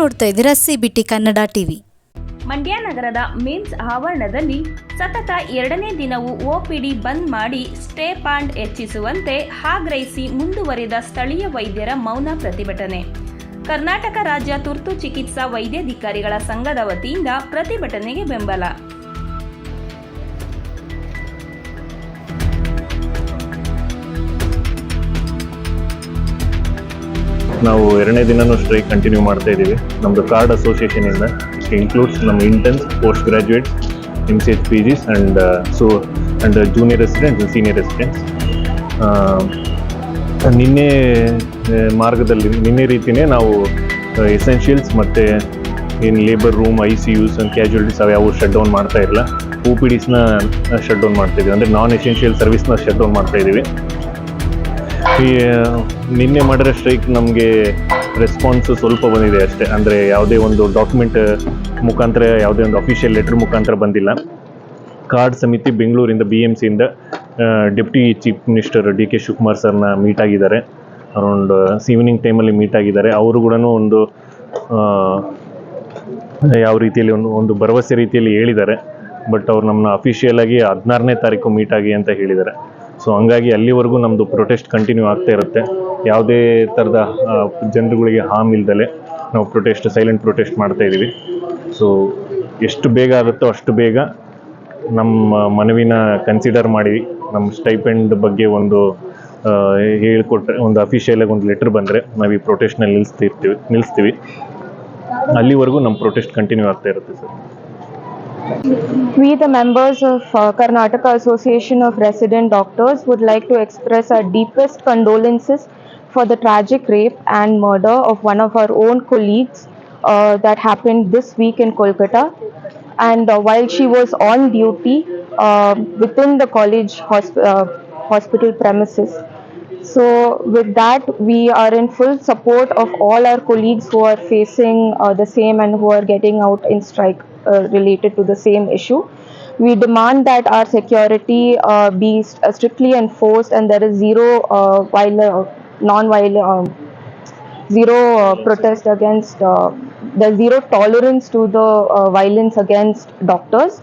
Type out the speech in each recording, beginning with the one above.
ನೋಡ್ತಾ ಇದ್ದೀರಾ CBT Kannada TV. Mandya ನಗರದ ಮಿಮ್ಸ್ ಆವರಣದಲ್ಲಿ ಸತತ 2ನೇ ದಿನವೂ ಒಪಿಡಿ ಬಂದ್ ಮಾಡಿ ಸ್ಟೇ ಪಾಂಡ್ ಹೆಚ್ಚಿಸುವಂತೆ ಆಗ್ರಹಿಸಿ ಮುಂದುವರೆದ ಸ್ಥಳೀಯ ವೈದ್ಯರ ಮೌನ ಪ್ರತಿಭಟನೆ. ಕರ್ನಾಟಕ ರಾಜ್ಯ ತುರ್ತು ಚಿಕಿತ್ಸಾ ವೈದ್ಯಾಧಿಕಾರಿಗಳ ಸಂಘದ ವತಿಯಿಂದ ಪ್ರತಿಭಟನೆಗೆ ಬೆಂಬಲ. ನಾವು 2ನೇ ದಿನನೂ ಸ್ಟ್ರೈಕ್ ಕಂಟಿನ್ಯೂ ಮಾಡ್ತಾ ಇದ್ದೀವಿ. ನಮ್ಮದು ಕಾರ್ಡ್ ಅಸೋಸಿಯೇಷನ್ ಇಂದ ಇನ್ಕ್ಲೂಡ್ಸ್ ನಮ್ಮ interns, post graduates, MCH PGs and junior residents, senior residents. ನಿನ್ನೆ ರೀತಿಯೇ ನಾವು ಎಸೆನ್ಷಿಯಲ್ಸ್ ಮತ್ತು ಏನು ಲೇಬರ್ ರೂಮ್, ICUs ಆ್ಯಂಡ್ ಕ್ಯಾಜುಯಾಲಿಟೀಸ್ ಅವು ಶಟ್ ಡೌನ್ ಮಾಡ್ತಾ ಇರಲ್ಲ. OPDsನ ಶಟ್ ಡೌನ್ ಮಾಡ್ತಾಯಿದ್ದೀವಿ, ಅಂದರೆ ನಾನ್ ಎಸೆನ್ಷಿಯಲ್ ಸರ್ವಿಸ್ನ ಶಟ್ ಡೌನ್ ಮಾಡ್ತಾಯಿದ್ದೀವಿ. ನಿನ್ನೆ ಮಾಡಿರೋ ಸ್ಟ್ರೈಕ್ ನಮಗೆ ರೆಸ್ಪಾನ್ಸು ಸ್ವಲ್ಪ ಬಂದಿದೆ ಅಷ್ಟೇ. ಅಂದರೆ ಯಾವುದೇ ಒಂದು ಡಾಕ್ಯುಮೆಂಟ್ ಮುಖಾಂತರ, ಯಾವುದೇ ಒಂದು ಅಫಿಷಿಯಲ್ ಲೆಟ್ರ್ ಮುಖಾಂತರ ಬಂದಿಲ್ಲ. ಕಾರ್ಡ್ ಸಮಿತಿ ಬೆಂಗಳೂರಿಂದ BMCಯಿಂದ deputy chief minister DK Shivakumar ಸರ್ನ ಮೀಟ್ ಆಗಿದ್ದಾರೆ. ಅರೌಂಡ್ ಈವ್ನಿಂಗ್ ಟೈಮಲ್ಲಿ ಮೀಟ್ ಆಗಿದ್ದಾರೆ. ಅವರು ಕೂಡ ಒಂದು ಯಾವ ರೀತಿಯಲ್ಲಿ ಒಂದು ಭರವಸೆ ರೀತಿಯಲ್ಲಿ ಹೇಳಿದ್ದಾರೆ. ಬಟ್ ಅವ್ರು ನಮ್ಮನ್ನ ಅಫಿಷಿಯಲಾಗಿ 16ನೇ ತಾರೀಕು ಮೀಟ್ ಆಗಿ ಅಂತ ಹೇಳಿದ್ದಾರೆ. ಸೊ ಹಂಗಾಗಿ ಅಲ್ಲಿವರೆಗೂ ನಮ್ಮದು ಪ್ರೊಟೆಸ್ಟ್ ಕಂಟಿನ್ಯೂ ಆಗ್ತಾ ಇರುತ್ತೆ. ಯಾವುದೇ ಥರದ ಜನರುಗಳಿಗೆ ಹಾರ್ಮ್ ಇಲ್ದಲೆ ನಾವು ಸೈಲೆಂಟ್ ಪ್ರೊಟೆಸ್ಟ್ ಮಾಡ್ತಾ ಇದ್ದೀವಿ. ಸೊ ಎಷ್ಟು ಬೇಗ ಆಗುತ್ತೋ ಅಷ್ಟು ಬೇಗ ನಮ್ಮ ಮನವಿನ ಕನ್ಸಿಡರ್ ಮಾಡಿ ನಮ್ಮ ಸ್ಟೈಪೆಂಡ್ ಬಗ್ಗೆ ಒಂದು ಹೇಳಿಕೊಟ್ರೆ, ಒಂದು ಅಫಿಷಿಯಲಾಗಿ ಒಂದು ಲೆಟ್ರ್ ಬಂದರೆ ನಾವು ಈ ಪ್ರೊಟೆಸ್ಟ್ನ ನಿಲ್ಲಿಸ್ತೀವಿ. ಅಲ್ಲಿವರೆಗೂ ನಮ್ಮ ಪ್ರೊಟೆಸ್ಟ್ ಕಂಟಿನ್ಯೂ ಆಗ್ತಾ ಇರುತ್ತೆ sir. We, the members of Karnataka Association of Resident Doctors, would like to express our deepest condolences for the tragic rape and murder of one of our own colleagues that happened this week in Kolkata. And while she was on duty within the college hospital premises. So with that, we are in full support of all our colleagues who are facing the same and who are getting out in strike related to the same issue. We demand that our security be strictly enforced and there is zero protest against there's zero tolerance to the violence against doctors,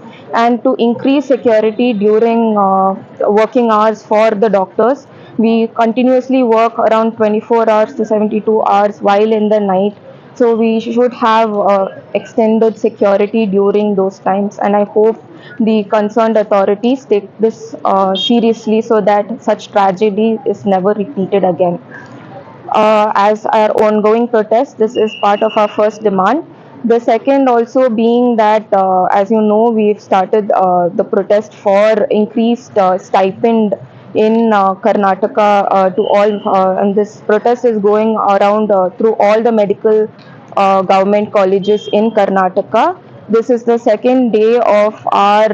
and to increase security during working hours for the doctors. We continuously work around 24 hours to 72 hours while in the night. So we should have extended security during those times, and I hope the concerned authorities take this seriously so that such tragedy is never repeated again. As our ongoing protest, this is part of our first demand. The second also being that, as you know, we've started the protest for increased stipend in Karnataka to all, and this protest is going around through all the medical government colleges in Karnataka. This is the second day of our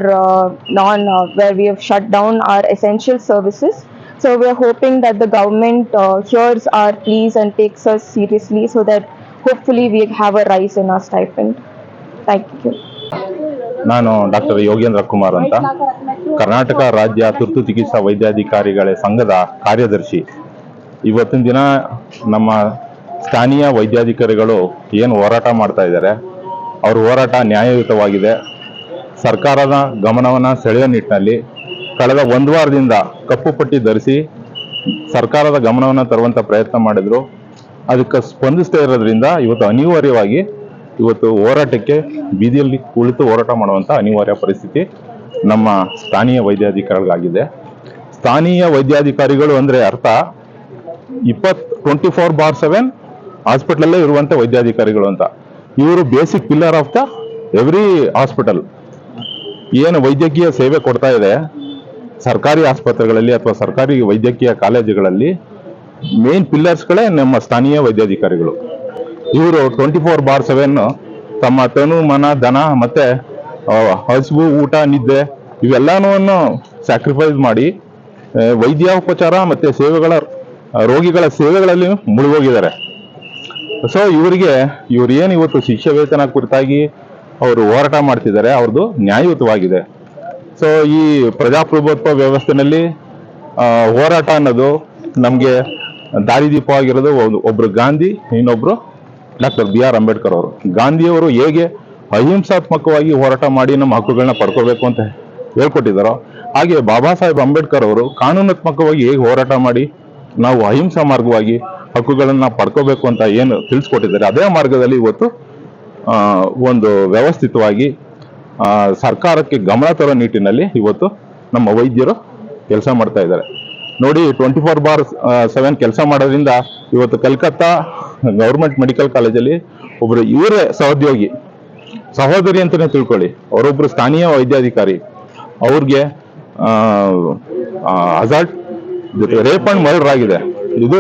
where we have shut down our essential services. So we are hoping that the government hears our pleas and takes us seriously so that hopefully we have a rise in our stipend. Thank you. ನಾನು doctor Yogendra Kumar ಅಂತ, ಕರ್ನಾಟಕ ರಾಜ್ಯ ತುರ್ತು ಚಿಕಿತ್ಸಾ ವೈದ್ಯಾಧಿಕಾರಿಗಳ ಸಂಘದ ಕಾರ್ಯದರ್ಶಿ. ಇವತ್ತಿನ ದಿನ ನಮ್ಮ ಸ್ಥಾನೀಯ ವೈದ್ಯಾಧಿಕಾರಿಗಳು ಏನು ಹೋರಾಟ ಮಾಡ್ತಾ ಇದ್ದಾರೆ, ಅವ್ರ ಹೋರಾಟ ನ್ಯಾಯಯುತವಾಗಿದೆ. ಸರ್ಕಾರದ ಗಮನವನ್ನು ಸೆಳೆಯುವ ನಿಟ್ಟಿನಲ್ಲಿ ಕಳೆದ 1 ವಾರದಿಂದ ಕಪ್ಪು ಪಟ್ಟಿ ಧರಿಸಿ ಸರ್ಕಾರದ ಗಮನವನ್ನು ತರುವಂಥ ಪ್ರಯತ್ನ ಮಾಡಿದ್ರು. ಅದಕ್ಕೆ ಸ್ಪಂದಿಸ್ತಾ ಇರೋದ್ರಿಂದ ಇವತ್ತು ಅನಿವಾರ್ಯವಾಗಿ ಹೋರಾಟಕ್ಕೆ ಬೀದಿಯಲ್ಲಿ ಕುಳಿತು ಹೋರಾಟ ಮಾಡುವಂಥ ಅನಿವಾರ್ಯ ಪರಿಸ್ಥಿತಿ ನಮ್ಮ ಸ್ಥಾನೀಯ ವೈದ್ಯಾಧಿಕಾರಿಗಳಾಗಿದೆ. ಸ್ಥಾನೀಯ ವೈದ್ಯಾಧಿಕಾರಿಗಳು ಅಂದರೆ ಅರ್ಥ 24/7 ಹಾಸ್ಪಿಟಲಲ್ಲೇ ಇರುವಂಥ ವೈದ್ಯಾಧಿಕಾರಿಗಳು ಅಂತ. ಇವರು basic pillar of the every hospital. ಏನು ವೈದ್ಯಕೀಯ ಸೇವೆ ಕೊಡ್ತಾ ಇದೆ ಸರ್ಕಾರಿ ಆಸ್ಪತ್ರೆಗಳಲ್ಲಿ ಅಥವಾ ಸರ್ಕಾರಿ ವೈದ್ಯಕೀಯ ಕಾಲೇಜುಗಳಲ್ಲಿ, ಮೇನ್ ಪಿಲ್ಲರ್ಸ್ಗಳೇ ನಮ್ಮ ಸ್ಥಾನೀಯ ವೈದ್ಯಾಧಿಕಾರಿಗಳು. ಇವರು 24/7 ತಮ್ಮ ತನು, ಮನ, ಧನ ಮತ್ತೆ ಹಸಿವು, ಊಟ, ನಿದ್ದೆ ಇವೆಲ್ಲನೂ ಸ್ಯಾಕ್ರಿಫೈಸ್ ಮಾಡಿ ವೈದ್ಯೋಪಚಾರ ಮತ್ತೆ ರೋಗಿಗಳ ಸೇವೆಗಳಲ್ಲಿ ಮುಳುಗೋಗಿದ್ದಾರೆ. ಸೊ ಇವ್ರು ಏನು ಇವತ್ತು ಶಿಷ್ಯ ವೇತನ ಕುರಿತಾಗಿ ಅವರು ಹೋರಾಟ ಮಾಡ್ತಿದ್ದಾರೆ, ಅವ್ರದ್ದು ನ್ಯಾಯಯುತವಾಗಿದೆ. ಸೊ ಈ ಪ್ರಜಾಪ್ರಭುತ್ವ ವ್ಯವಸ್ಥೆನಲ್ಲಿ ಹೋರಾಟ ಅನ್ನೋದು ನಮಗೆ ದಾರಿದೀಪವಾಗಿರೋದು ಒಬ್ರು ಗಾಂಧಿ, ಇನ್ನೊಬ್ರು ಡಾಕ್ಟರ್ ಬಿ ಆರ್ ಅಂಬೇಡ್ಕರ್ ಅವರು. ಗಾಂಧಿಯವರು ಹೇಗೆ ಅಹಿಂಸಾತ್ಮಕವಾಗಿ ಹೋರಾಟ ಮಾಡಿ ನಮ್ಮ ಹಕ್ಕುಗಳನ್ನ ಪಡ್ಕೋಬೇಕು ಅಂತ ಹೇಳ್ಕೊಟ್ಟಿದ್ದಾರೋ, ಹಾಗೆ ಬಾಬಾ ಸಾಹೇಬ್ ಅಂಬೇಡ್ಕರ್ ಅವರು ಕಾನೂನಾತ್ಮಕವಾಗಿ ಹೇಗೆ ಹೋರಾಟ ಮಾಡಿ ನಾವು ಅಹಿಂಸಾ ಮಾರ್ಗವಾಗಿ ಹಕ್ಕುಗಳನ್ನ ಪಡ್ಕೋಬೇಕು ಅಂತ ಏನು ತಿಳಿಸ್ಕೊಟ್ಟಿದ್ದಾರೆ, ಅದೇ ಮಾರ್ಗದಲ್ಲಿ ಇವತ್ತು ಒಂದು ವ್ಯವಸ್ಥಿತವಾಗಿ ಸರ್ಕಾರಕ್ಕೆ ಗಮನ ತರೋ ನಿಟ್ಟಿನಲ್ಲಿ ಇವತ್ತು ನಮ್ಮ ವೈದ್ಯರು ಕೆಲಸ ಮಾಡ್ತಾ ಇದ್ದಾರೆ. ನೋಡಿ, 24/7 ಕೆಲಸ ಮಾಡೋದ್ರಿಂದ ಇವತ್ತು ಕಲ್ಕತ್ತಾ ಗೌರ್ಮೆಂಟ್ ಮೆಡಿಕಲ್ ಕಾಲೇಜಲ್ಲಿ ಒಬ್ರು ಇವರೇ ಸಹೋದರಿ ಅಂತಾನೆ ತಿಳ್ಕೊಳ್ಳಿ, ಅವರೊಬ್ರು ಸ್ಥಾನೀಯ ವೈದ್ಯಾಧಿಕಾರಿ, ಅವ್ರಿಗೆ ಅಸಾಲ್ಟ್ ರೇಪ್ ಅಂಡ್ ಮರ್ಡರ್ ಆಗಿದೆ. ಇದು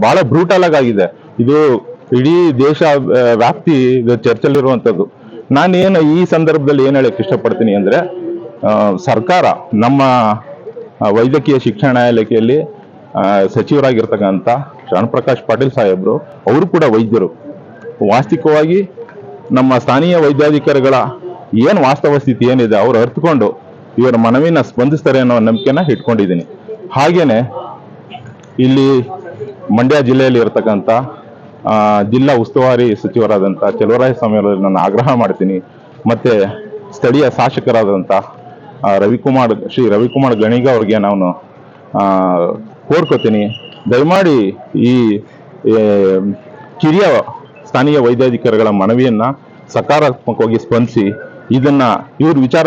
ಬಹಳ ಬ್ರೂಟಲ್ ಆಗಿದೆ. ಇದು ಇಡೀ ದೇಶ ವ್ಯಾಪ್ತಿ ಚರ್ಚೆಯಲ್ಲಿರುವಂಥದ್ದು. ನಾನೇನು ಈ ಸಂದರ್ಭದಲ್ಲಿ ಏನು ಹೇಳಕ್ ಇಷ್ಟಪಡ್ತೀನಿ ಅಂದ್ರೆ, ಸರ್ಕಾರ ನಮ್ಮ ವೈದ್ಯಕೀಯ ಶಿಕ್ಷಣ ಇಲಾಖೆಯಲ್ಲಿ ಸಚಿವರಾಗಿರ್ತಕ್ಕಂಥ ಶರಣಪ್ರಕಾಶ್ ಪಾಟೀಲ್ ಸಾಹೇಬ್ರು, ಅವರು ಕೂಡ ವೈದ್ಯರು. ವಾಸ್ತವಿಕವಾಗಿ ನಮ್ಮ ಸ್ಥಾನೀಯ ವೈದ್ಯಾಧಿಕಾರಿಗಳ ಏನು ವಾಸ್ತವ ಸ್ಥಿತಿ ಏನಿದೆ ಅವ್ರು ಅರ್ಥಕೊಂಡು ಇವರ ಮನವಿನ ಸ್ಪಂದಿಸ್ತಾರೆ ಅನ್ನೋ ನಂಬಿಕೆನ ಇಟ್ಕೊಂಡಿದ್ದೀನಿ. ಹಾಗೇನೆ ಇಲ್ಲಿ ಮಂಡ್ಯ ಜಿಲ್ಲೆಯಲ್ಲಿ ಇರತಕ್ಕಂಥ ಜಿಲ್ಲಾ ಉಸ್ತುವಾರಿ ಸಚಿವರಾದಂಥ ಚಲುವರಾಯಸ್ವಾಮಿ ಅವರಲ್ಲಿ ನಾನು ಆಗ್ರಹ ಮಾಡ್ತೀನಿ. ಮತ್ತೆ ಸ್ಥಳೀಯ ಶಾಸಕರಾದಂಥ ಶ್ರೀ ರವಿಕುಮಾರ್ ಗಣಿಗ ಅವ್ರಿಗೆ ನಾನು ಕೋರ್ಕೋತೀನಿ, ದಯಮಾಡಿ ಈ ಕಿರಿಯ ಸ್ಥಾನೀಯ ವೈದ್ಯಾಧಿಕಾರಿಗಳ ಮನವಿಯನ್ನ ಸಕಾರಾತ್ಮಕವಾಗಿ ಸ್ಪಂದಿಸಿ ಇದನ್ನ ಇವ್ರ ವಿಚಾರ